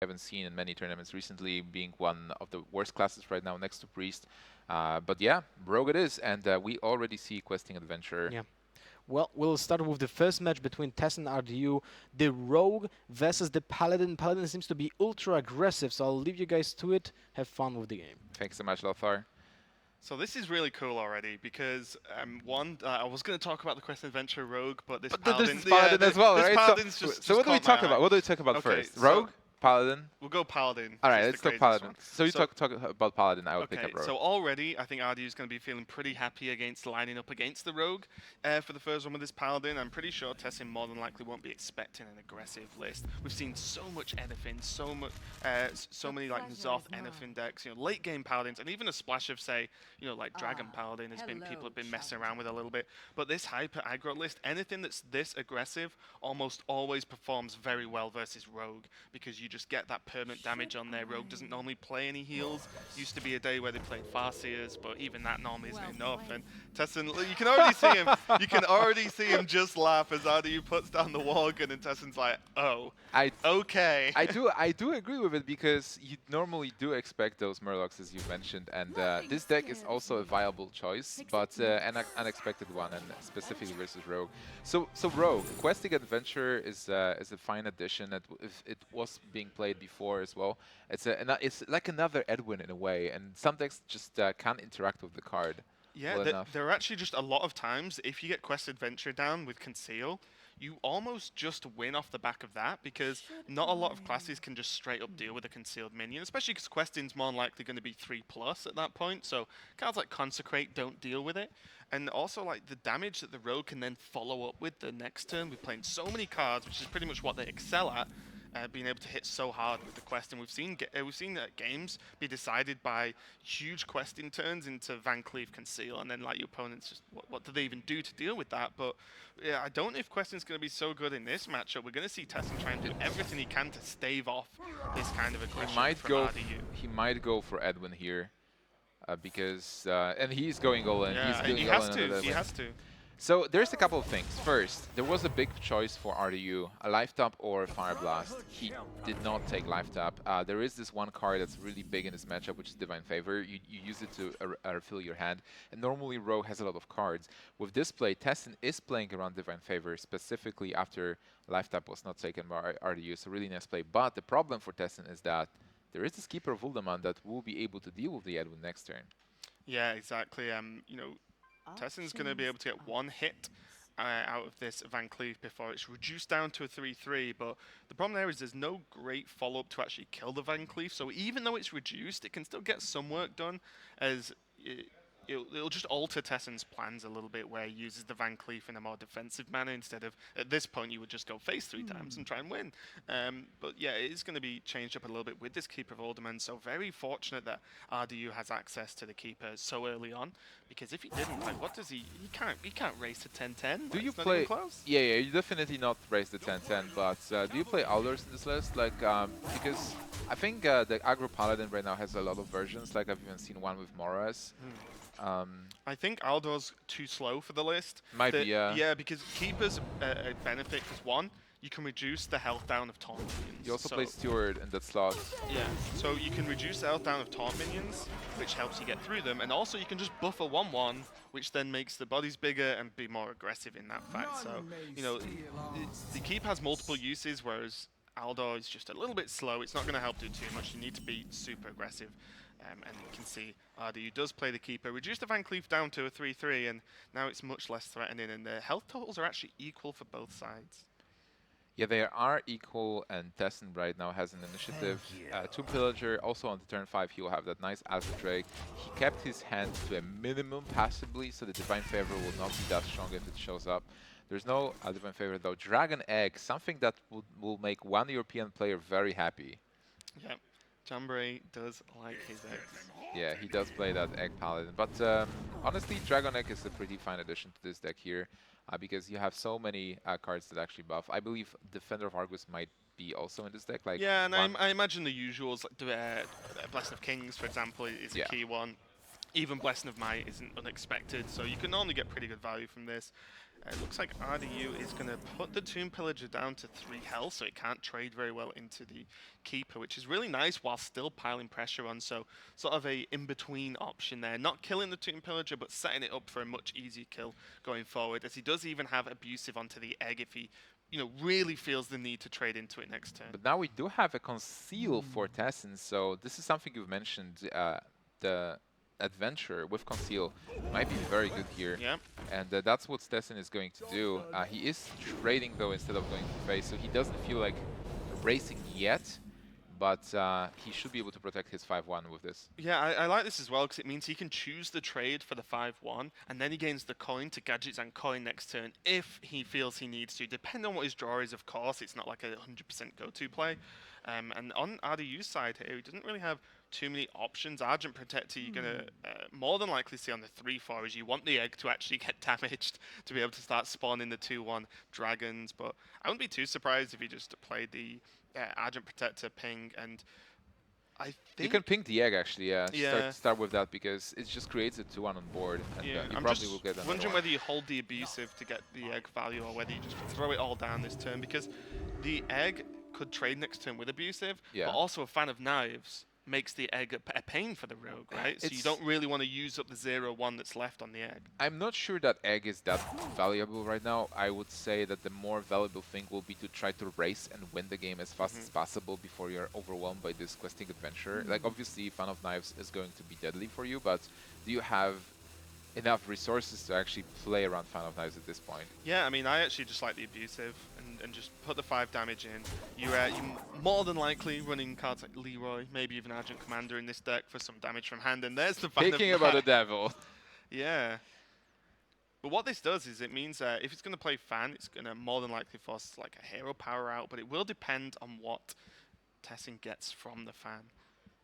haven't seen in many tournaments recently, being one of the worst classes right now next to Priest. But yeah, Rogue it is, and we already see Questing Adventure. Yeah. Well, we'll start with the first match between Tessin and RDU. The Rogue versus the Paladin. Paladin seems to be ultra aggressive, so I'll leave you guys to it. Have fun with the game. Thanks so much, Lothar. So this is really cool already because one, I was going to talk about the Quest Adventure Rogue, but this But Paladin, this is Paladin as well, this right? Paladin's So, just so what do we caught my talk eye. about? What do we talk about Okay, first? so Rogue, Paladin. we'll go Paladin. All right, She's let's the talk craziest Paladin. one. So you talk about Paladin. I will pick Okay, up Rogue. so already I think RDU is going to be feeling pretty happy against lining up against the Rogue for the first one with this Paladin. I'm pretty sure Tessin more than likely won't be expecting an aggressive list. We've seen so much anything, so many like Zoth anything decks, late game Paladins, and even a splash of say, like Dragon Paladin has been people have been messing around with a little bit. But this hyper aggro list, anything that's this aggressive, almost always performs very well versus Rogue because you just get that permanent damage on there. Rogue doesn't normally play any heals. Used to be a day where they played Farseers, but even that normally isn't enough. And Tessin, you can already see him. You can already see him just laugh as RDU puts down the Worgen, and Tessin's like, "Oh, okay." I do agree with it because you normally do expect those Murlocs as you mentioned, and this deck is also a viable choice, but an unexpected one, and specifically versus Rogue. So Rogue, Questing Adventure is a fine addition. It was being played before as well. It's like another Edwin in a way, and some decks just can't interact with the card. Yeah, Well there are actually just a lot of times if you get Quest Adventure down with Conceal, you almost just win off the back of that because not a lot of classes can just straight up deal with a concealed minion, especially because Questing's more likely going to be 3+ at that point. So cards like Consecrate don't deal with it. And also like the damage that the Rogue can then follow up with the next turn. We're playing so many cards, which is pretty much what they excel at. Being able to hit so hard with the quest, and we've seen games be decided by huge questing turns into Van Cleef Conceal, and then like your opponents just what do they even do to deal with that? But yeah, I don't know if questing's going to be so good in this matchup. We're going to see Tessin try and do everything he can to stave off this kind of aggression from RDU. He might go for Edwin here, because and he's going all in. Yeah, He's he going all has in on to. the He Edwin. has to. So there's a couple of things. First, there was a big choice for RDU, a Life Tap or Fire Blast. He did not take Life Tap. There is this one card that's really big in this matchup, which is Divine Favor. You use it to refill your hand, and normally Rogue has a lot of cards. With this play, Tessin is playing around Divine Favor, specifically after Life Tap was not taken by RDU, so really nice play. But the problem for Tessin is that there is this Keeper of Uldaman that will be able to deal with the Edwin next turn. Yeah, exactly. Tessin's going to be able to get one hit out of this Van Cleef before it's reduced down to a 3/3, but the problem there is there's no great follow-up to actually kill the Van Cleef, so even though it's reduced, it can still get some work done, as it'll just alter Tessin's plans a little bit, where he uses the Van Cleef in a more defensive manner instead of, at this point, you would just go face 3 times and try and win. But yeah, it is going to be changed up a little bit with this Keeper of Alderman, so very fortunate that RDU has access to the Keeper so early on, because if he didn't, like, what does he can't race to 10-10. Do you It's not play? even close. Yeah, you definitely not raise the 10-10, but do you play Alders in this list? Like, because I think the Aggro Paladin right now has a lot of versions. Like I've even seen one with Moraz. I think Aldor's too slow for the list. Might be, yeah. Yeah, because Keeper's a benefit, because one, you can reduce the health down of taunt minions. You also play Steward in that slot. Yeah, so you can reduce the health down of taunt minions, which helps you get through them, and also you can just buff a 1/1, which then makes the bodies bigger and be more aggressive in that fact. So, the Keep has multiple uses, whereas Aldor is just a little bit slow. It's not going to help do too much. You need to be super aggressive. And you can see RDU does play the Keeper. Reduce the Van Cleef down to a 3/3, and now it's much less threatening, and the health totals are actually equal for both sides. Yeah, they are equal, and Tessin right now has an initiative. Two Pillager, also on the turn 5, he will have that nice Azure Drake. He kept his hand to a minimum passively, so the Divine Favor will not be that strong if it shows up. There's no Divine Favor though. Dragon Egg, something that will make one European player very happy. Yep. Jambray does like his eggs. Yeah, he does play that Egg Paladin. But honestly, Dragon Egg is a pretty fine addition to this deck here, because you have so many cards that actually buff. I believe Defender of Argus might be also in this deck. Like, yeah, and I imagine the usuals, like Blessing of Kings, for example, is a key one. Even Blessing of Might isn't unexpected, so you can normally get pretty good value from this. It looks like RDU is going to put the Tomb Pillager down to 3 health, so it can't trade very well into the Keeper, which is really nice while still piling pressure on. So sort of a in-between option there. Not killing the Tomb Pillager, but setting it up for a much easier kill going forward, as he does even have Abusive onto the Egg if he really feels the need to trade into it next turn. But now we do have a conceal for Tessin, so this is something you've mentioned. The adventure with conceal might be very good here. Yeah. And that's what Tessin is going to do. He is trading though instead of going for face, so he doesn't feel like racing yet, but he should be able to protect his 5-1 with this. Yeah, I like this as well because it means he can choose the trade for the 5-1 and then he gains the coin to gadgets and coin next turn if he feels he needs to. Depending on what his draw is, of course, it's not like a 100% go-to play. And on RDU's side here, he doesn't really have too many options. Argent Protector, you're going to more than likely see on the 3-4 is you want the egg to actually get damaged to be able to start spawning the 2-1 dragons. But I wouldn't be too surprised if he just played the Argent Protector ping, and I think You can ping the egg actually, yeah. Yeah. Start with that because it just creates a 2-1 on board, and yeah, you I'm probably just will get another wondering one. whether you hold the Abusive to get the egg value or whether you just throw it all down this turn, because the egg could trade next turn with Abusive, Yeah. but also a Fan of Knives makes the egg a pain for the rogue, right? So you It's- don't really want to use up the 0-1 that's left on the egg. I'm not sure that egg is that valuable right now. I would say that the more valuable thing will be to try to race and win the game as fast as possible before you're overwhelmed by this questing adventure. Like, obviously, Fan of Knives is going to be deadly for you, but do you have enough resources to actually play around Fan of Knives at this point? Yeah, I mean, I actually just like the Abusive and just put the 5 damage in. You're more than likely running cards like Leroy, maybe even Argent Commander in this deck for some damage from hand, and there's the Fan of Thinking about the Knives. devil. Yeah. But what this does is it means if it's going to play Fan, it's going to more than likely force like a hero power out, but it will depend on what Tessin gets from the Fan.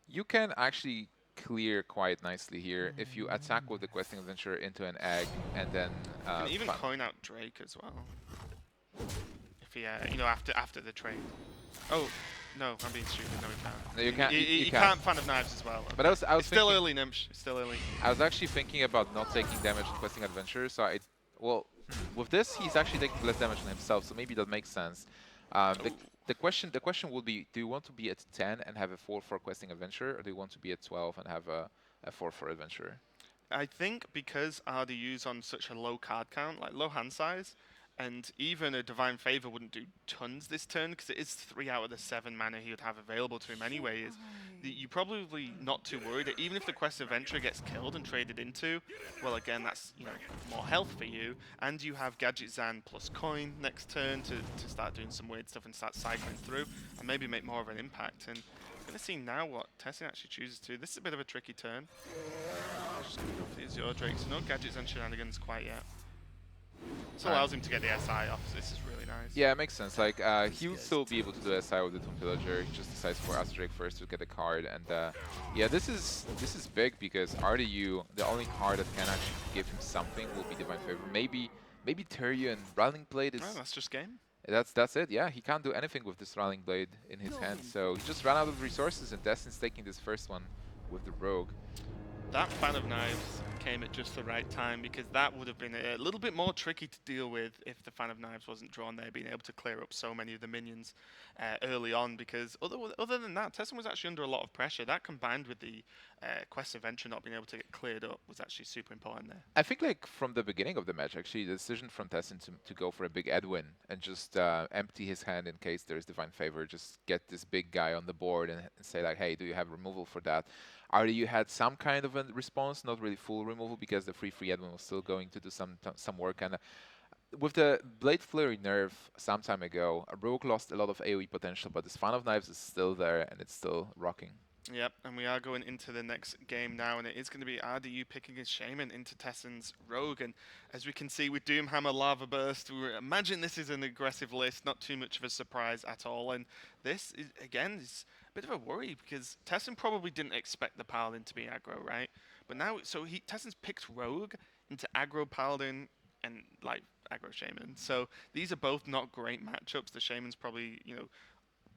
You can actually clear quite nicely here if you attack with the questing adventure into an egg and then You can even Fan- coin out Drake as well. If he, after the trade. Oh, no, I'm being stupid. No, he can't. No, you can't- you can't can't. Fan of Knives as well. But I was It's still thinking- early, Nimsh. It's still early. I was actually thinking about not taking damage on questing adventure, so with this he's actually taking less damage on himself, so maybe that makes sense. The question will be: do you want to be at 10 and have a 4 for questing adventure, or do you want to be at 12 and have a 4 for adventure? I think because RDU's on such a low card count, like low hand size, and even a Divine Favor wouldn't do tons this turn because it is 3 out of the 7 mana he would have available to him anyway. You're probably not too worried that even if the Quest Adventurer gets killed and traded into, well, again, that's more health for you, and you have Gadget Zan plus coin next turn to start doing some weird stuff and start cycling through and maybe make more of an impact. And we're going to see now what Tessin actually chooses to. This is a bit of a tricky turn. Just going to go for the Azure Drake, so no Gadgets and shenanigans quite yet. This allows him to get the SI off, so this is really nice. Yeah, it makes sense. Like he'll still be able to do SI with the Tomb Pillager. He just decides for Azure Drake first to get a card, and yeah, this is big because RDU, the only card that can actually give him something will be Divine Favor. Maybe Terrio and Rallying Blade is. Oh, that's just game. That's it. Yeah, he can't do anything with this Rallying Blade in his hand, so he just ran out of resources, and Tessin's taking this first one with the Rogue. That Fan of Knives came at just the right time because that would have been a little bit more tricky to deal with if the Fan of Knives wasn't drawn there, being able to clear up so many of the minions early on, because other than that, Tessin was actually under a lot of pressure. That combined with the Quest Adventure not being able to get cleared up was actually super important there. I think like from the beginning of the match, actually, the decision from Tessin to go for a big Edwin and just empty his hand in case there's Divine Favor, just get this big guy on the board and say like, hey, do you have removal for that? RDU had some kind of a response, not really full removal because the free Edwin was still going to do some work. And with the Blade Flurry nerf some time ago, Rogue lost a lot of AoE potential, but this Fan of Knives is still there and it's still rocking. Yep, and we are going into the next game now, and it is going to be RDU picking his Shaman into Tessin's Rogue. And as we can see with Doomhammer Lava Burst, imagine this is an aggressive list, not too much of a surprise at all. And this, is again, is a bit of a worry because Tessin probably didn't expect the Paladin to be aggro, right? But now, so Tessin's picked Rogue into aggro Paladin and like aggro Shaman. So these are both not great matchups. The Shaman's probably,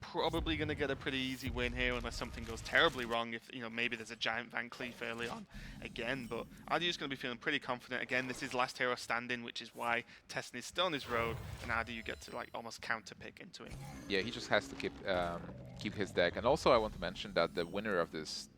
probably going to get a pretty easy win here unless something goes terribly wrong. If maybe there's a giant Van Cleef early on again, but RDU's going to be feeling pretty confident. Again, this is last hero standing, which is why Tessin is still on his rogue, and RDU get to like almost counter pick into him. Yeah, he just has to keep his deck. And also, I want to mention that the winner of this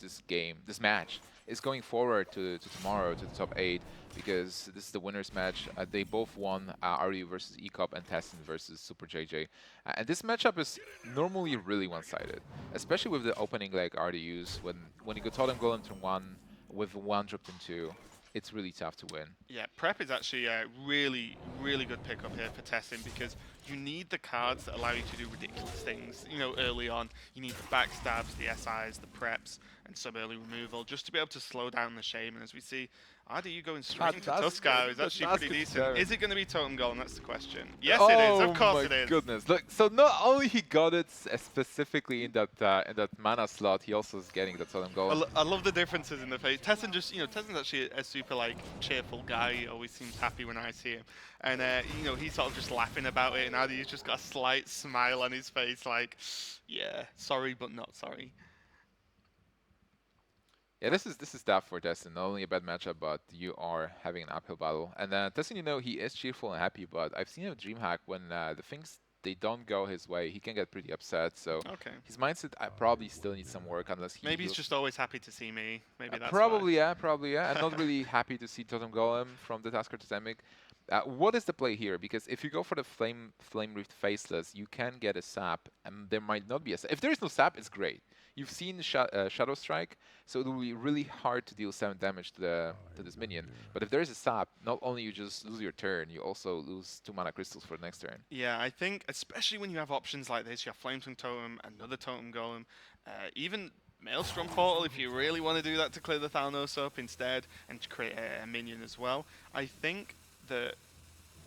match, is going forward to tomorrow to the top 8 because this is the winners match. They both won RU versus ECOP and Tessin versus Super JJ. And this matchup is normally really one-sided, especially with the opening leg RDUs. When you go Totem Golem turn 1 with 1 dropped in 2, it's really tough to win. Yeah, Prep is actually a really, really good pickup here for Tessin because you need the cards that allow you to do ridiculous things. Early on, you need the backstabs, the SIs, the preps, and some early removal just to be able to slow down the Shaman. As we see, RDU going straight into Tuskar is actually pretty decent. Is it going to be Totem Golem? That's the question. Yes, it is. Of course it is. Oh my goodness! Look, so not only he got it specifically in that mana slot, he also is getting the Totem Golem. I love the differences in the face. Tessin just, Tessin's actually a super cheerful guy. He always seems happy when I see him, and he's sort of just laughing about it. And RDU's just got a slight smile on his face, like, yeah, sorry but not sorry. Yeah, this is tough for Tessin. Not only a bad matchup, but you are having an uphill battle. And Tessin, he is cheerful and happy, but I've seen him DreamHack when the things they don't go his way, he can get pretty upset. So his mindset probably still needs some work unless he. Maybe he's just always happy to see me. Maybe that's probably why. probably yeah. I'm not really happy to see Totem Golem from the Tasker Totemic. What is the play here? Because if you go for the Flame Rift Faceless, you can get a sap, and there might not be a sap. If there is no sap, it's great. You've seen Shadow Strike, so it will be really hard to deal 7 damage to this minion. But if there is a sap, not only you just lose your turn, you also lose 2 mana crystals for the next turn. Yeah, I think, especially when you have options like this, you have Flameswing Totem, another Totem Golem, even Maelstrom Portal if you really want to do that to clear the Thalnos up instead and to create a minion as well. I think that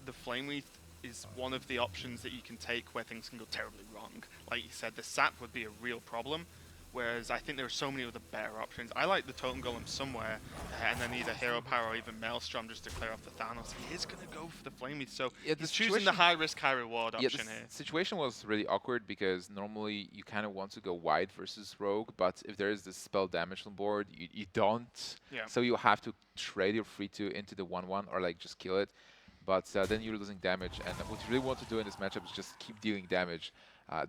the Flame Wreath is one of the options that you can take where things can go terribly wrong. Like you said, the sap would be a real problem, whereas I think there are so many other better options. I like the Totem Golem somewhere, and then either Hero Power or even Maelstrom just to clear off the Thanos. He is going to go for the Flame Wreath, so he's choosing the high risk, high reward option here. The situation was really awkward because normally you kind of want to go wide versus Rogue, but if there is this spell damage on board, you don't. Yeah. So you have to trade your free 2 into the 1/1 or like just kill it. But then you're losing damage, and what you really want to do in this matchup is just keep dealing damage.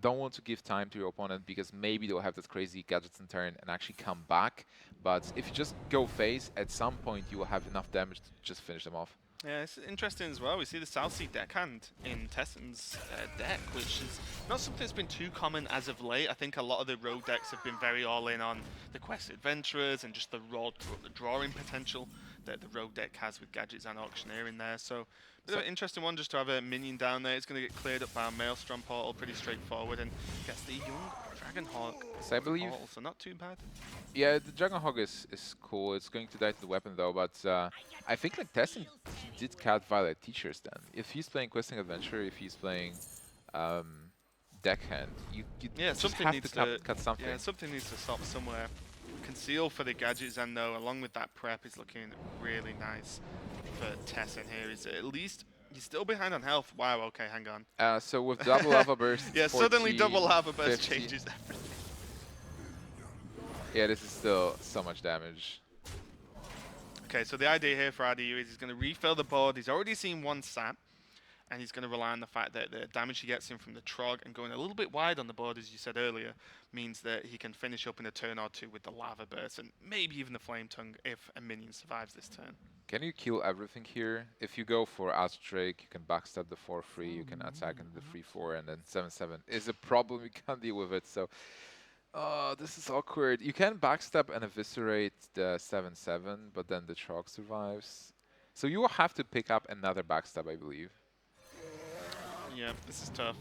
Don't want to give time to your opponent because maybe they'll have that crazy gadgets in turn and actually come back. But if you just go face, at some point you will have enough damage to just finish them off. Yeah, it's interesting as well. We see the Southsea deckhand in Tessin's deck, which is not something that's been too common as of late. I think a lot of the rogue decks have been very all in on the Quest Adventurers and just the raw drawing potential that the rogue deck has with gadgets and auctioneer in there. So, bit of an interesting one just to have a minion down there. It's going to get cleared up by a Maelstrom Portal, pretty straightforward, and gets the young Dragonhawk So I believe. Portal, so not too bad. Yeah, the Dragonhawk is cool. It's going to die to the weapon though, but I think like Tessin did cut Violet Teachers then. If he's playing Questing Adventure, if he's playing Deckhand, you just something have needs to cut something. Yeah, something needs to stop somewhere. Conceal for the gadgets, and though along with that prep is looking really nice for Tessin here. Is at least he's still behind on health. Wow. Okay, hang on. So with double lava burst, yeah, 40, suddenly double lava burst 50. changes everything. Yeah, this is still so much damage. Okay, so the idea here for RDU is he's going to refill the board. He's already seen 1 sap, and he's going to rely on the fact that the damage he gets in from the Trog and going a little bit wide on the board, as you said earlier, means that he can finish up in a turn or 2 with the Lava Burst and maybe even the Flame Tongue if a minion survives this turn. Can you kill everything here? If you go for Drake, you can backstab the 4/3, you can attack into the 3/4, and then 7/7 is a problem. You can't deal with it. So, this is awkward. You can backstab and eviscerate the 7/7, but then the Trog survives. So you will have to pick up another backstab, I believe. Yeah, this is tough.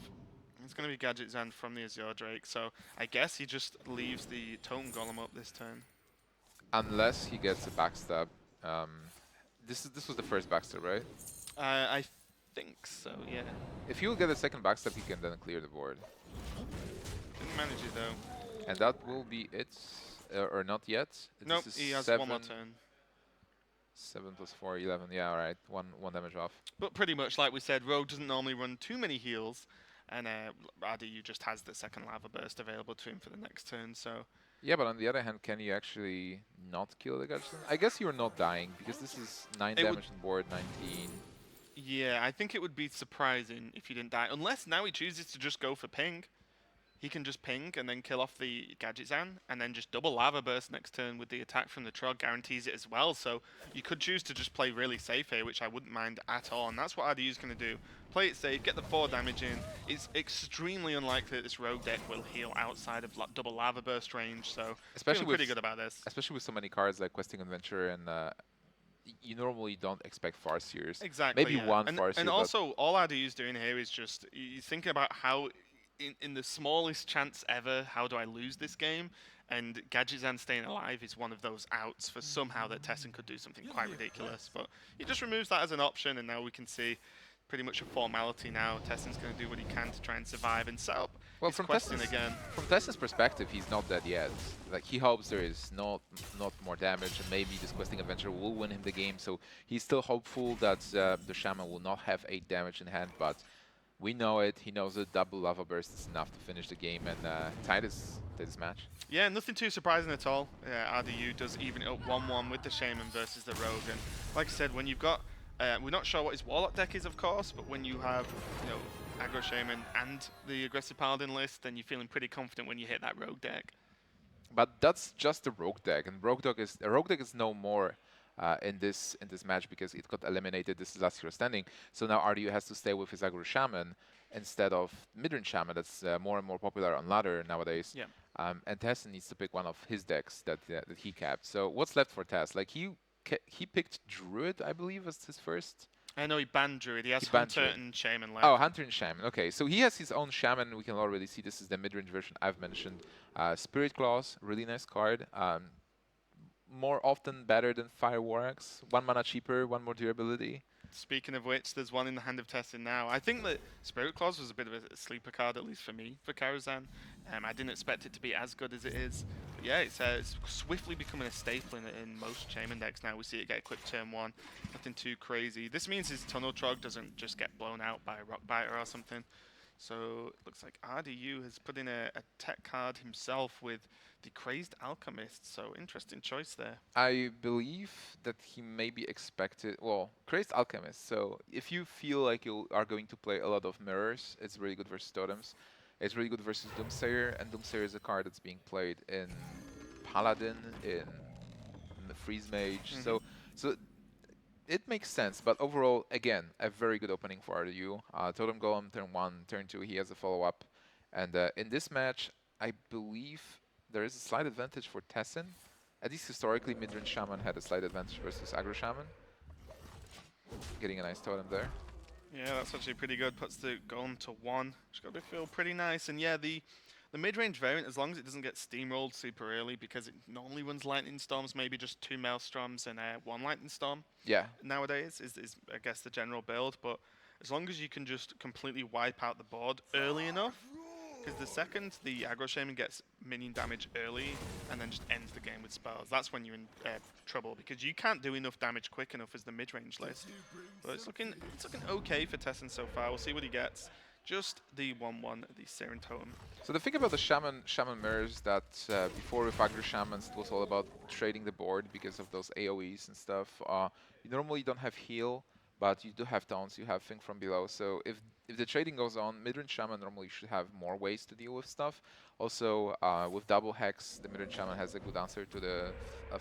It's going to be Gadget Zand from the Azure Drake, so I guess he just leaves the Totem Golem up this turn. Unless he gets a backstab. This was the first backstab, right? I think so, yeah. If he will get a second backstab, he can then clear the board. Didn't manage it though. And that will be it. Or not yet. Nope, he has 1 more turn. 7 + 4, 11. Yeah, alright. One damage off. But pretty much like we said, Rogue doesn't normally run too many heals. and RDU just has the second Lava Burst available to him for the next turn, so... Yeah, but on the other hand, can you actually not kill the Gadgetzan? I guess you're not dying, because this is 9 It would, damage on board, 19. yeah, I think it would be surprising if you didn't die, unless now he chooses to just go for ping. He can just ping and then kill off the Gadgetzan, and then just double Lava Burst next turn with the attack from the Trog guarantees it as well. So you could choose to just play really safe here, which I wouldn't mind at all. And that's what RDU's going to do. Play it safe, get the 4 damage in. It's extremely unlikely that this Rogue deck will heal outside of double Lava Burst range. So feeling pretty good about this. Especially with so many cards like Questing Adventure and you normally don't expect Farseers. Exactly. Maybe Yeah. one Farseer. And also, all RDU's doing here is just you thinking about how, in the smallest chance ever, how do I lose this game? And Gadgetzan staying alive is one of those outs for somehow that Tessin could do something quite ridiculous. But he just removes that as an option, and now we can see pretty much a formality now. Tessin's going to do what he can to try and survive and set up his Questing again. From Tessin's perspective, he's not dead yet. Like, he hopes there is not more damage, and maybe this Questing Adventure will win him the game. So he's still hopeful that the Shaman will not have 8 damage in hand, but we know it. He knows that double Lava Burst is enough to finish the game and tie this match. Yeah, nothing too surprising at all. RDU does even it up 1-1 with the Shaman versus the Rogue. And like I said, when you've got... we're not sure what his Warlock deck is, of course, but when you have, Aggro Shaman and the aggressive Paladin list, then you're feeling pretty confident when you hit that Rogue deck. But that's just the Rogue deck, and Rogue deck is no more in this match because it got eliminated. This is last hero standing, so now RDU has to stay with his Aggro Shaman instead of Midrange Shaman. That's more and more popular on ladder nowadays. Yeah. And Tessin needs to pick one of his decks that he capped. So what's left for Tess? Like he picked Druid, I believe, as his first. I know he banned Druid. He has banned Hunter Druid. and Shaman left. Oh, Hunter and Shaman. Okay, so he has his own Shaman. We can already see this is the mid-range version I've mentioned. Spirit Claws, really nice card. More often better than Fire Warracks. 1 mana cheaper, 1 more durability. Speaking of which, there's one in the hand of Tessin now. I think that Spirit Claws was a bit of a sleeper card, at least for me, for Karazhan. I didn't expect it to be as good as it is. But yeah, it's swiftly becoming a staple in most Shaman decks now. We see it get equipped turn 1. Nothing too crazy. This means his Tunnel Trog doesn't just get blown out by a Rock Biter or something. So it looks like RDU has put in a tech card himself with the Crazed Alchemist. So interesting choice there. I believe that he maybe expected, well, Crazed Alchemist. So if you feel like you are going to play a lot of mirrors, it's really good versus totems. It's really good versus Doomsayer, and Doomsayer is a card that's being played in Paladin, in Freeze Mage. So it makes sense, but overall, again, a very good opening for RDU. Totem Golem, turn 1, turn 2, he has a follow-up. And in this match, I believe there is a slight advantage for Tessin. At least historically, Midrange Shaman had a slight advantage versus Aggro Shaman. Getting a nice totem there. Yeah, that's actually pretty good. Puts the Golem to 1. Which got to feel pretty nice. And yeah, the mid-range variant, as long as it doesn't get steamrolled super early, because it normally runs Lightning Storms, maybe just 2 Maelstroms and 1 Lightning Storm. Yeah. Nowadays is I guess the general build, but as long as you can just completely wipe out the board early enough, because the second the Aggro Shaman gets minion damage early and then just ends the game with spells, that's when you're in trouble, because you can't do enough damage quick enough as the mid-range list. But it's looking okay for Tessin so far. We'll see what he gets. Just the 1-1, the Siren Totem. So the thing about the Shaman mirrors that before with Aggro Shamans it was all about trading the board because of those AoEs and stuff. You normally don't have heal, but you do have taunts, you have Think from Below. So if the trading goes on, Midrange Shaman normally should have more ways to deal with stuff. Also, with double Hex, the Midrange Shaman has a good answer to the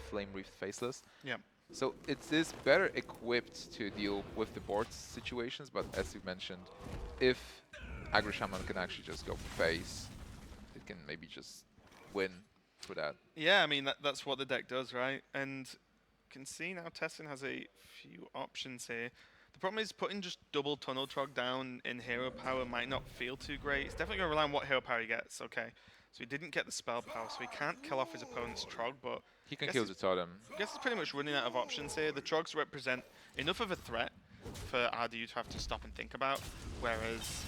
Flame Reef Faceless. Yeah. So it is better equipped to deal with the board situations, but as you mentioned, if Aggro Shaman can actually just go for face, it can maybe just win for that. Yeah, I mean, that's what the deck does, right? And you can see now Tessin has a few options here. The problem is putting just double Tunnel Trog down in hero power might not feel too great. It's definitely going to rely on what hero power he gets, okay? So he didn't get the spell power, so he can't kill off his opponent's Trog, but... He can kill the totem. I guess he's pretty much running out of options here. The Trogs represent enough of a threat for RDU to have to stop and think about, whereas,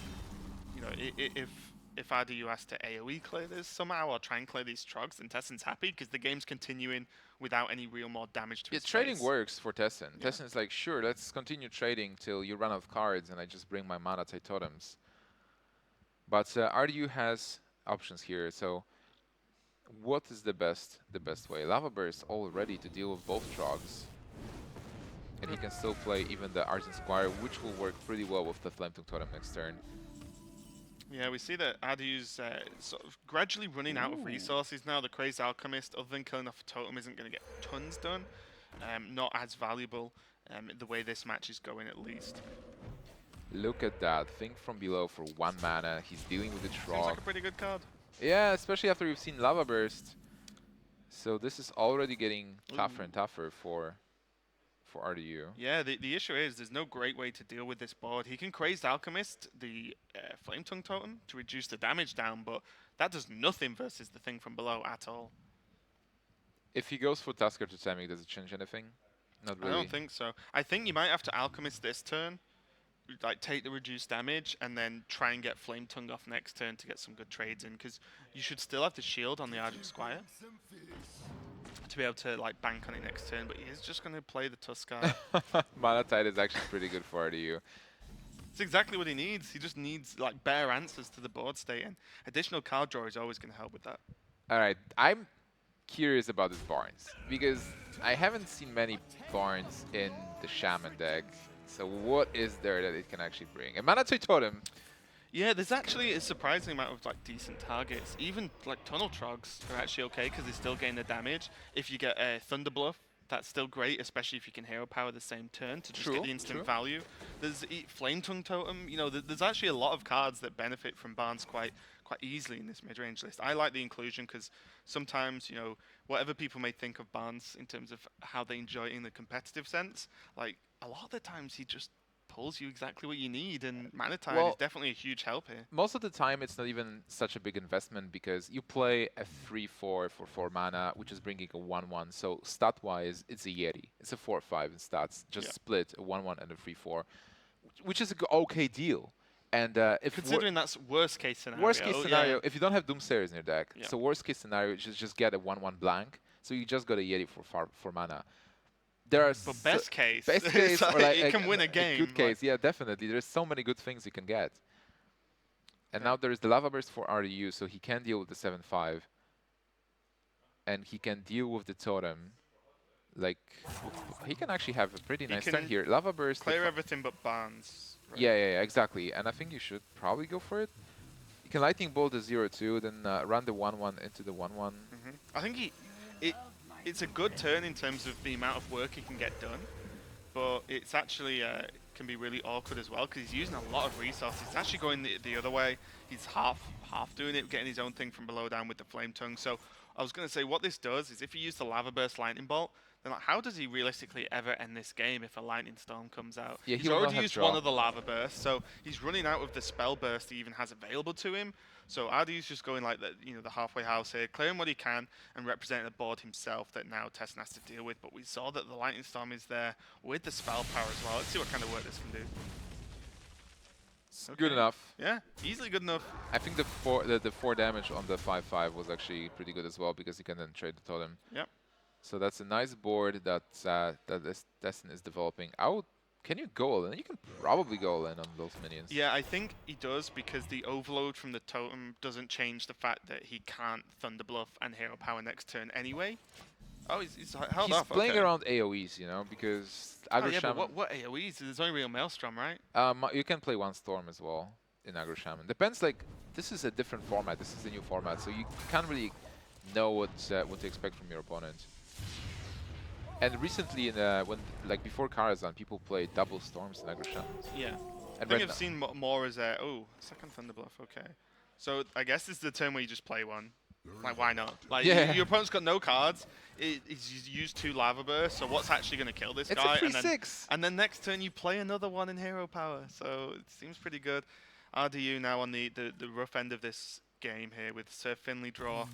if RDU has to AoE clear this somehow or try and clear these Trogs, then Tessin's happy because the game's continuing without any real more damage to his trading face. works for Tessin. Yeah. Tessin's like, sure, let's continue trading till you run out of cards and I just bring my mana Totems. But RDU has options here. So what is the best way? Lava Burst all ready to deal with both Trogs. And he can still play even the Argent Squire, which will work pretty well with the Flame Tongue Totem next turn. Yeah, we see that Adu's sort of gradually running out of Ooh. resources now. The Crazed Alchemist, other than killing off a totem, isn't going to get tons done. Not as valuable the way this match is going, at least. Look at that. Think from below for 1 mana. He's dealing with the Seems Trog. like a pretty good card. Yeah, especially after we've seen Lava Burst. So this is already getting tougher and tougher for RDU. Yeah, the issue is there's no great way to deal with this board. He can Crazed Alchemist the Flame Tongue Totem to reduce the damage down, but that does nothing versus the thing from below at all. If he goes for Tusker Totemic, does it change anything? Not really. I don't think so. I think you might have to Alchemist this turn, like take the reduced damage, and then try and get Flame Tongue off next turn to get some good trades in, because you should still have the shield on the Argent Squire to be able to like bank on it next turn, but he is just going to play the Tuskar. Mana Tide is actually pretty good for RDU. It's exactly what he needs. He just needs like bare answers to the board state, and additional card draw is always going to help with that. All right, I'm curious about this Barnes because I haven't seen many Barnes in the Shaman deck. So what is there that it can actually bring? And Mana Tide Totem. Yeah, there's actually a surprising amount of like decent targets. Even like Tunnel Trogs are actually okay because they still gain the damage. If you get a Thunder Bluff, that's still great, especially if you can Hero Power the same turn to just get the instant value. There's Flame Tongue Totem. You know, there's actually a lot of cards that benefit from Barnes quite easily in this mid-range list. I like the inclusion because sometimes, you know, whatever people may think of Barnes in terms of how they enjoy it in the competitive sense, like a lot of the times he just pulls you exactly what you need, and Mana Tide is definitely a huge help here. Most of the time, it's not even such a big investment because you play a 3/4 for 4 mana, which is bringing a 1/1. So stat-wise, it's a Yeti. It's a 4/5 in stats. Just split a 1/1 and a 3/4, which is a okay deal. And if considering that's worst case scenario. Worst case scenario, if you don't have Doomsayers in your deck, so worst case scenario is just get a 1/1 blank. So you just got a Yeti for mana. There are but best case, or like it can win a game. Good case, yeah, definitely. There's so many good things you can get. And now there is the Lava Burst for RDU, so he can deal with the 7/5, and he can deal with the Totem. Like he can actually have a pretty nice turn here. Lava Burst. Clear everything but Barnes. Right? Yeah, exactly. And I think you should probably go for it. You can Lightning Bolt the 0/2, then run the 1/1 into the 1/1. I think it's a good turn in terms of the amount of work he can get done, but it's actually can be really awkward as well because he's using a lot of resources. It's actually going the other way. He's half doing it, getting his own thing from below down with the Flame Tongue. So I was going to say what this does is if you use the Lava Burst Lightning Bolt, then like, how does he realistically ever end this game if a Lightning Storm comes out? Yeah, he's already used one of the Lava Bursts, so he's running out of the Spell Burst he even has available to him. So Adi's just going like the halfway house here, clearing what he can and representing the board himself that now Tessin has to deal with. But we saw that the Lightning Storm is there with the spell power as well. Let's see what kind of work this can do. Okay. Good enough. Yeah, easily good enough. I think the 4 damage on the 5/5 was actually pretty good as well because you can then trade the totem. Yep. So that's a nice board that Tessin is developing. Can you go all in? You can probably go all in on those minions. Yeah, I think he does because the overload from the totem doesn't change the fact that he can't Thunder Bluff and Hero Power next turn anyway. Oh, he's held off. He's playing around AoEs, you know, because Aggro yeah, Shaman. but what AoEs? There's only real Maelstrom, right? You can play 1 Storm as well in Aggro Shaman. Depends, like, this is a different format. This is a new format, so you can't really know what to expect from your opponent. And recently, before Karazhan, people played double Storms in Aggro Shaman. Yeah. And I think I've seen more as second Thunder Bluff, okay. So I guess this is the turn where you just play one. Like, why not? Like, your opponent's got no cards. He's used 2 Lava Bursts, so what's actually going to kill this guy? It's a 3/6. And then next turn you play another one in Hero Power, so it seems pretty good. RDU now on the rough end of this game here with Sir Finley draw.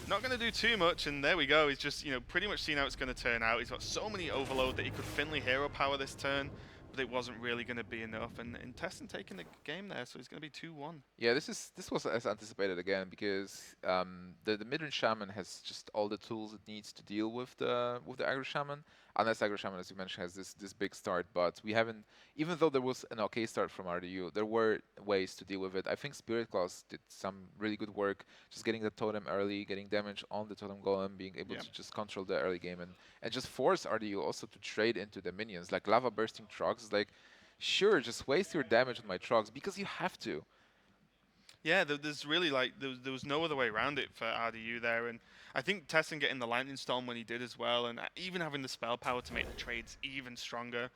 Not going to do too much, and there we go. He's just, pretty much seen how it's going to turn out. He's got so many overload that he could Finley Hero Power this turn, but it wasn't really going to be enough. And Tessin taking the game there, so he's going to be 2-1. Yeah, this was as anticipated again because the mid-range Shaman has just all the tools it needs to deal with the Aggro Shaman. unless Agro Shaman, as you mentioned, has this big start. But we haven't, even though there was an okay start from RDU, there were ways to deal with it. I think Spirit Claws did some really good work, just getting the totem early, getting damage on the totem golem, being able Yeah. to just control the early game, and just force RDU also to trade into the minions. Like Lava Bursting Trogs, like, sure, just waste your damage on my Trogs, because you have to. Yeah, there's really like there was no other way around it for RDU there, and I think Tessin getting the Lightning Storm when he did as well, and even having the spell power to make the trades even stronger,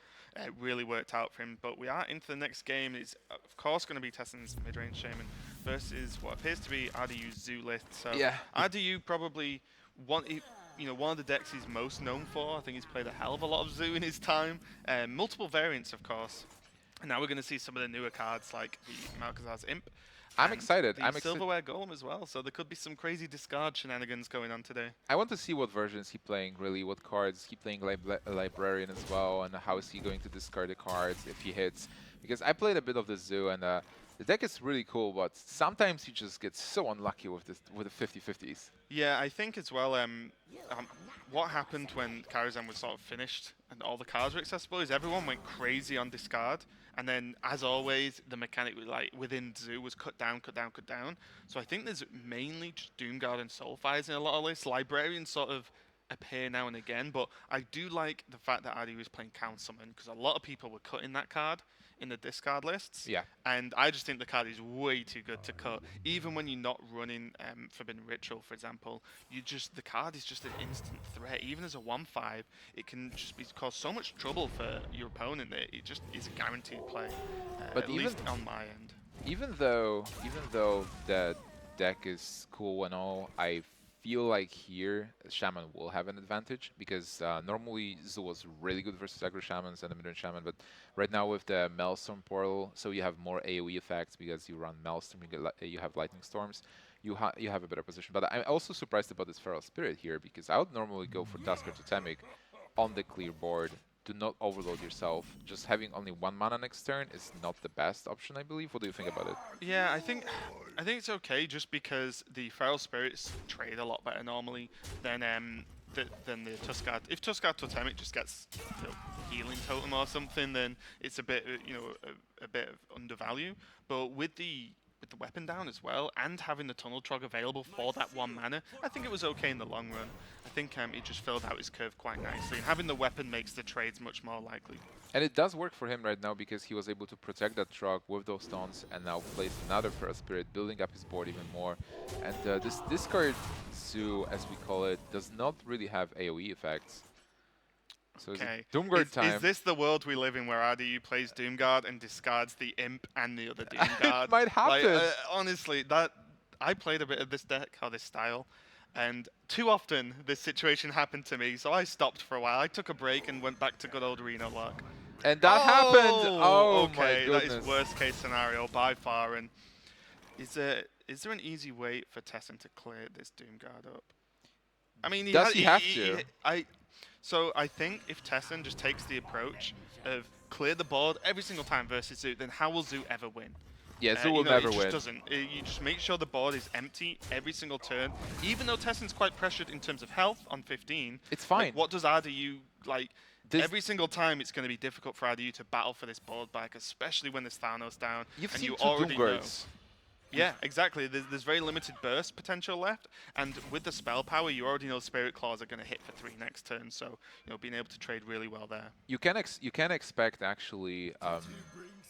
really worked out for him. But we are into the next game. It's of course going to be Tessin's mid-range Shaman versus what appears to be RDU's Zoolith. So Yeah. RDU probably one. One of the decks he's most known for. I think he's played a hell of a lot of Zoo in his time. Multiple variants, of course. And now we're going to see some of the newer cards like the Malkazar's Imp. I'm and excited. The I'm excited. Silverware Golem as well, so there could be some crazy discard shenanigans going on today. I want to see what versions he playing, really, what cards he playing Librarian as well, and how is he going to discard the cards if he hits. Because I played a bit of the Zoo, and the deck is really cool, but sometimes you just get so unlucky with the 50-50s. Yeah, I think as well, what happened when Karazhan was sort of finished and all the cards were accessible is everyone went crazy on discard. And then, as always, the mechanic was like within Zoo was cut down, cut down, cut down. So I think there's mainly just Doomguard and Soulfires in a lot of lists. Librarians sort of appear now and again, but I do like the fact that Adi was playing Count Summon because a lot of people were cutting that card in the discard lists. Yeah. And I just think the card is way too good to cut. Even when you're not running Forbidden Ritual, for example, the card is just an instant threat. Even as a 1/5, it can just cause so much trouble for your opponent that it just is a guaranteed play. But at even least on my end. Even though the deck is cool and all, I feel like here Shaman will have an advantage because normally Zoo was really good versus aggro Shamans and the mid-range Shaman, but right now with the Maelstrom portal, so you have more AoE effects because you run Maelstrom, you have Lightning Storms, you have a better position. But I'm also surprised about this Feral Spirit here because I would normally go for Tusker Totemic on the clear board. Do not overload yourself. Just having only 1 mana next turn is not the best option, I believe. What do you think about it? Yeah, I think it's okay just because the Feral Spirits trade a lot better normally than the Tuskar. If Tuskar Totemic just gets healing totem or something, then it's a bit a bit of undervalue. But with the weapon down as well, and having the Tunnel Trog available for that 1 mana, I think it was okay in the long run. I think he just filled out his curve quite nicely, and having the weapon makes the trades much more likely. And it does work for him right now because he was able to protect that Trog with those stones and now place another Feral Spirit, building up his board even more. And this discard Zoo, as we call it, does not really have AoE effects. So Okay. Doomguard time. Is this the world we live in where RDU plays Doomguard and discards the Imp and the other Doomguard? It might happen. Like, honestly, I played a bit of this deck, or this style, and too often this situation happened to me, so I stopped for a while. I took a break and went back to good old Reno luck. And that happened! Oh okay, my that goodness. is worst case scenario by far. And is there an easy way for Tessin to clear this Doomguard up? I mean, Does he have to? So I think if Tessin just takes the approach of clear the board every single time versus Zoo, then how will Zoo ever win? Yeah, Zoo will never it just win. Doesn't. You just make sure the board is empty every single turn. Even though Tessin's quite pressured in terms of health on 15, It's fine. Like, what does RDU like? This- Every single time, it's going to be difficult for RDU to battle for this board back, especially when there's Thanos down. You've and seen you two already know. Doomguards. Yeah, exactly. There's very limited burst potential left, and with the spell power, you already know Spirit Claws are going to hit for 3 next turn. So being able to trade really well there. You can expect actually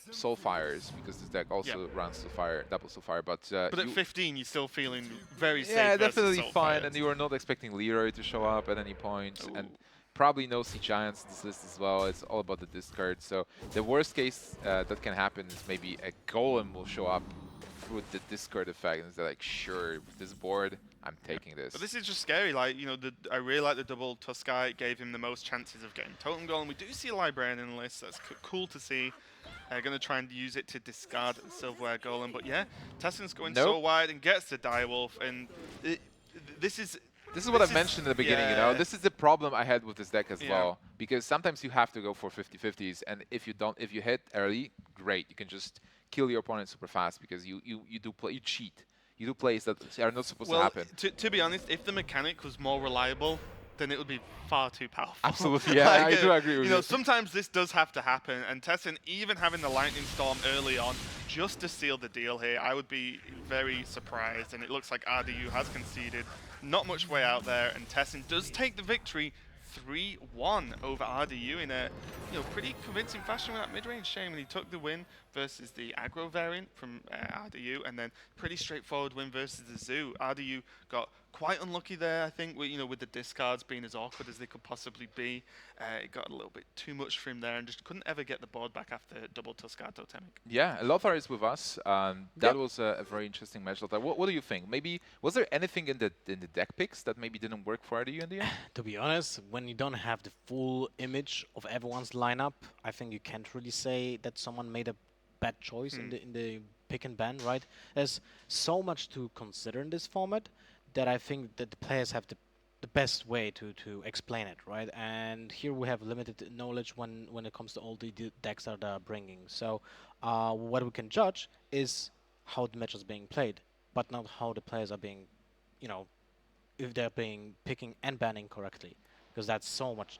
Soulfires because this deck also runs Soulfire, double Soulfire, but But at 15, you're still feeling very safe. yeah, versus definitely fine, Soulfires. and you are not expecting Leroy to show up at any point, and Ooh. probably no Sea Giants in this list as well. It's all about the discard. So the worst case that can happen is maybe a Golem will show up through the discard effect, and they're like, sure, with this board, I'm taking this. But this is just scary. Like, I really like the double Tuskai. It gave him the most chances of getting Totem Golem. We do see a Librarian in the list. That's cool to see. Going to try and use it to discard the Silverware Golem. But yeah, Tessin's going so wide and gets the Direwolf. And this is what I mentioned in the beginning, you know. yeah. This is the problem I had with this deck as Yeah. well. Because sometimes you have to go for 50-50s, and if you hit early, great. You can just kill your opponent super fast because you cheat. You do plays that are not supposed to happen. To be honest, if the mechanic was more reliable, then it would be far too powerful. Absolutely, yeah, I do agree with you know, you. sometimes this does have to happen, and Tessin even having the Lightning Storm early on just to seal the deal here, I would be very surprised, and it looks like RDU has conceded. Not much way out there, and Tessin does take the victory 3-1 over RDU in a pretty convincing fashion with that mid-range Shaman. He took the win versus the aggro variant from RDU, and then pretty straightforward win versus the Zoo. RDU got quite unlucky there, I think, with the discards being as awkward as they could possibly be. It got a little bit too much for him there and just couldn't ever get the board back after double Tuscar Totemic. Yeah, Lothar is with us. That was a very interesting match, Lothar. What do you think? Maybe was there anything in the deck picks that maybe didn't work for RDU in the end? To be honest, when you don't have the full image of everyone's lineup, I think you can't really say that someone made a bad choice in the pick and ban, right? There's so much to consider in this format that I think that the players have the best way to explain it, right? And here we have limited knowledge when it comes to all the decks that are bringing. So what we can judge is how the match is being played, but not how the players are being, if they're being picking and banning correctly, because that's so much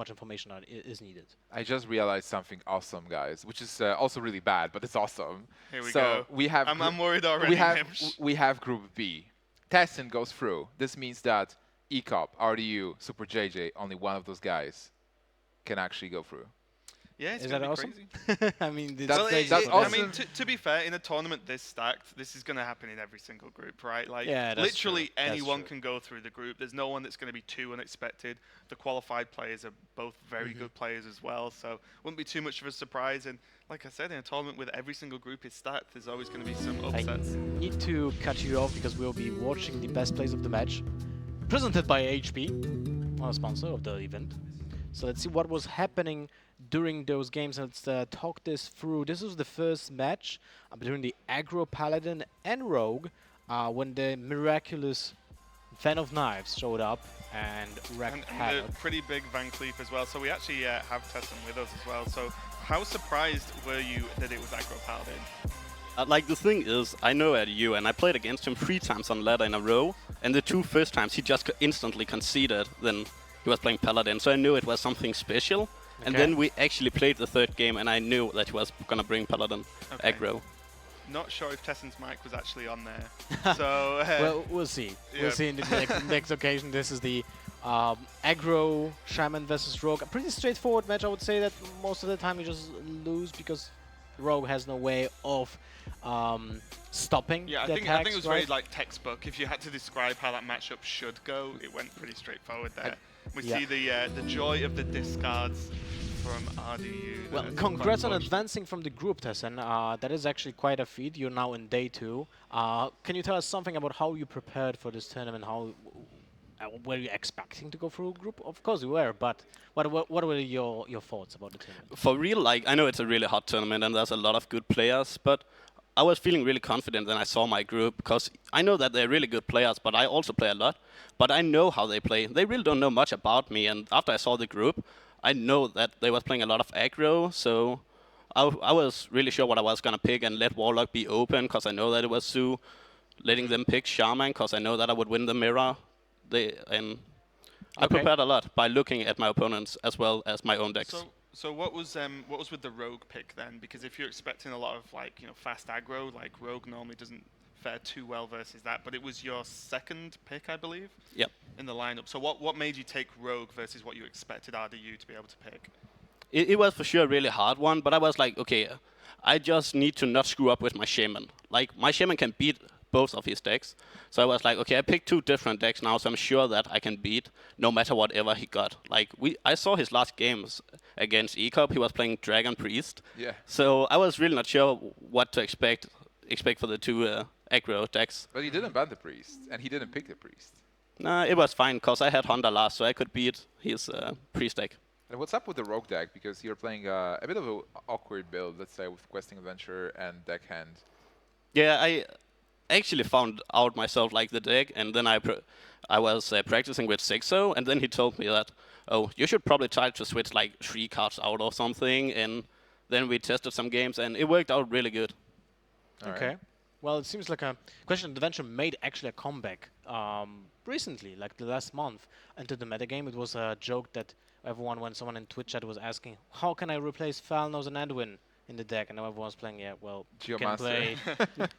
information that is needed. I just realized something awesome, guys, which is also really bad, but it's awesome. Here we so go. We have I'm worried already. We have Group B. Tessin goes through. This means that ECOP, RDU, Super JJ, only one of those guys can actually go through. Yeah, it's Is gonna that be awesome? crazy. I mean, That's I awesome. mean, to be fair, in a tournament this stacked, this is going to happen in every single group, right? Like, Yeah, that's literally true. That's anyone true. can go through the group. There's no one that's going to be too unexpected. The qualified players are both very good players as well, so wouldn't be too much of a surprise. And like I said, in a tournament with every single group is stacked, there's always going to be some upsets. I need to cut you off because we'll be watching the best plays of the match, presented by HP, our sponsor of the event. So let's see what was happening during those games. Let's talk this through. This was the first match between the aggro paladin and rogue when the miraculous Fan of Knives showed up and wrecked And havoc. a pretty big Van Cleef as well. So we actually have Tessin with us as well. So how surprised were you that it was aggro paladin? Like, the thing is, I know RDU, and I played against him 3 times on ladder in a row, and the 2 first times he just instantly conceded, then he was playing Paladin, so I knew it was something special. And Okay. then we actually played the 3rd game, and I knew that he was gonna bring Paladin Okay. aggro. Not sure if Tessin's mic was actually on there. So Well, we'll see. yeah. We'll see in the next occasion. This is the aggro shaman versus rogue. A pretty straightforward match. I would say that most of the time you just lose because rogue has no way of stopping yeah, I the think attacks, it was right? very like textbook. If you had to describe how that matchup should go, it went pretty straightforward there. We Yeah. see the joy of the discards from RDU. Well, That's congrats quite on unfortunate. advancing from the group, Tessin. That is actually quite a feat. You're now in day 2. Can you tell us something about how you prepared for this tournament? How were you expecting to go through a group? Of course you were, but what were your thoughts about the tournament? For real, like, I know it's a really hot tournament, and there's a lot of good players, but I was feeling really confident when I saw my group, because I know that they're really good players, but I also play a lot. But I know how they play. They really don't know much about me, and after I saw the group, I know that they was playing a lot of aggro, so I was really sure what I was gonna pick and let Warlock be open, because I know that it was Sue. Letting them pick Shaman, because I know that I would win the mirror. I Okay. prepared a lot by looking at my opponents as well as my own decks. So what was with the rogue pick then? Because if you're expecting a lot of fast aggro, like rogue normally doesn't fare too well versus that, but it was your 2nd pick, I believe. Yep. In the lineup. So what made you take rogue versus what you expected RDU to be able to pick? It was for sure a really hard one, but I was like, okay, I just need to not screw up with my Shaman. Like, my Shaman can beat both of his decks. So I was like, okay, I picked 2 different decks now, so I'm sure that I can beat no matter whatever he got. Like, I saw his last games against ECOP. He was playing Dragon Priest. Yeah. So I was really not sure what to expect for the 2 aggro decks. But he didn't ban the priest, and he didn't pick the priest. Nah, it was fine, because I had Honda last, so I could beat his priest deck. And what's up with the rogue deck? Because you're playing a bit of an awkward build, let's say, with questing adventure and deckhand. Yeah, I actually found out myself like the deck, and then I was practicing with Sixo, and then he told me that, oh, you should probably try to switch like 3 cards out or something, and then we tested some games, and it worked out really good. All right. Okay. Well, it seems like a Question Adventure made actually a comeback recently, like the last month, into the metagame. It was a joke that everyone, when someone in Twitch chat was asking, how can I replace Falnos and Edwin in the deck? And now everyone's playing, yeah, well, Geomaster.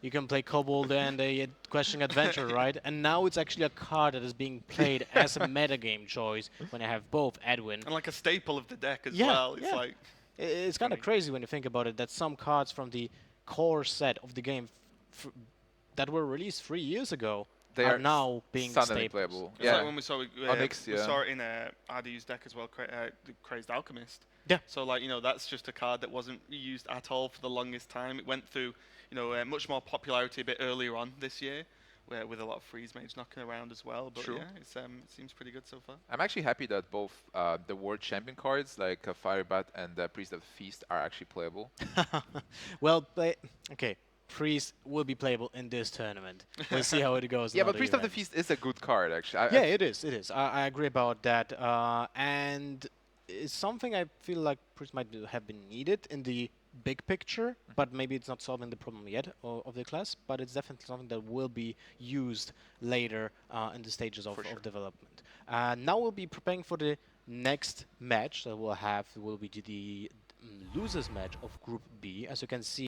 you can play Kobold and a Question Adventure, right? And now it's actually a card that is being played as a metagame choice when you have both Edwin. And like a staple of the deck as Yeah, well. It's yeah. like It's kind of funny. crazy when you think about it, that some cards from the core set of the game that were released 3 years ago They are are now being suddenly staples. playable. It's Yeah. like when we saw Onyx, we yeah. saw it in RDU's deck as well, the Crazed Alchemist. Yeah. So like that's just a card that wasn't used at all for the longest time. It went through much more popularity a bit earlier on this year, with a lot of freeze mage knocking around as well. But True. yeah, it seems pretty good so far. I'm actually happy that both the World Champion cards, like Firebat and Priest of the Feast, are actually playable. Well, okay. Priest will be playable in this tournament. We'll see how it goes. Yeah, in but other Priest of the events. Feast is a good card, actually. Yeah, it is. It is. I agree about that. And it's something I feel like Priest might have been needed in the big picture, but maybe it's not solving the problem yet of the class. But it's definitely something that will be used later in the stages of development. Now we'll be preparing for the next match that we'll have. Will be the losers match of Group B. As you can see.